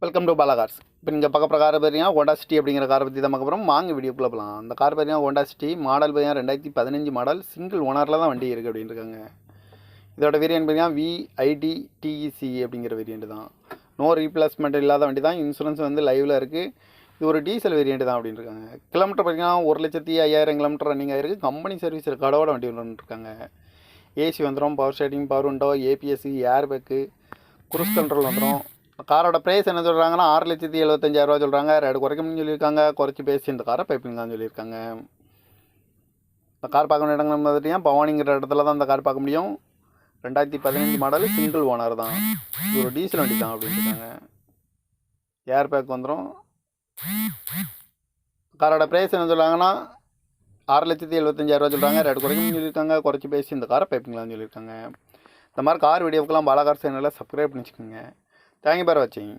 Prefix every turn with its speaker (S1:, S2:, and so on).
S1: Welcome to Bala cars. இப்போ நீங்கள் பார்க்க போகிற கார் பார்த்தீங்கன்னா ஹோண்டா சிட்டி அப்படிங்கிற காரை பற்றி தான் பார்க்க போகிறோம். வாங்க வீடியோக்குள்ளே போகலாம். அந்த கார் பார்த்தீங்கன்னா ஹோண்டா சிட்டி மாடல் பார்த்தீங்கன்னா 2015 மாடல், சிங்கிள் ஓனரில் தான் வண்டி இருக்குது அப்படின்னு இருக்காங்க. இதோட வேரியன்ட் பார்த்தீங்கன்னா VID TEC அப்படிங்கிற வேரியன்ட் தான். நோ ரீப்ளேஸ்மெண்ட் இல்லாத வண்டி தான். இன்சூரன்ஸ் வந்து லைவில் இருக்குது. இது ஒரு டீசல் வேரியன்ட் தான் அப்படின்னு இருக்காங்க. கிலோமீட்டர் பார்த்தீங்கன்னா 1,05,000 கிலோமீட்டர் ரன்னிங் ஆகிருக்கு. கம்பெனி சர்வீஸ் ரெக்கார்டோட வண்டி வந்துருக்காங்க. ஏசி வந்துடும், power steering, power window, APS, air bag, cruise control வந்துடும். காரோட ப்ரைஸ் என்ன சொல்கிறாங்கன்னா 6,75,000 சொல்கிறாங்க. ரேடு குறைக்கணும்னு சொல்லியிருக்காங்க. குறைச்சி பேசி இந்த காரை பைப்பிங் தான் சொல்லியிருக்காங்க. இந்த கார் பார்க்க வேண்டிய இடங்கள் பார்த்தீங்கன்னா பவானிங்கிற இடத்துல தான் இந்த கார் பார்க்க முடியும். 2015 மாடல், சிங்கிள் ஓனர் தான். இது ஒரு டீசல் வண்டி தான் அப்படின்னு இருக்காங்க. ஏர் பேக் வந்துடும். காரோட ப்ரைஸ் என்ன சொல்கிறாங்கன்னா 6,75,000 சொல்கிறாங்க. ரேடு குறைக்கணும்னு சொல்லியிருக்காங்க. குறைச்சி பேசி இந்த காரை பைப்பிங்லாம் சொல்லியிருக்காங்க. இந்த மாதிரி கார் வீடியோக்கெல்லாம் பாலா கார் சேனலில் சப்ஸ்கிரைப் பண்ணி வச்சுக்கோங்க. தேங்க்யூ ஃபார் வாட்சிங்.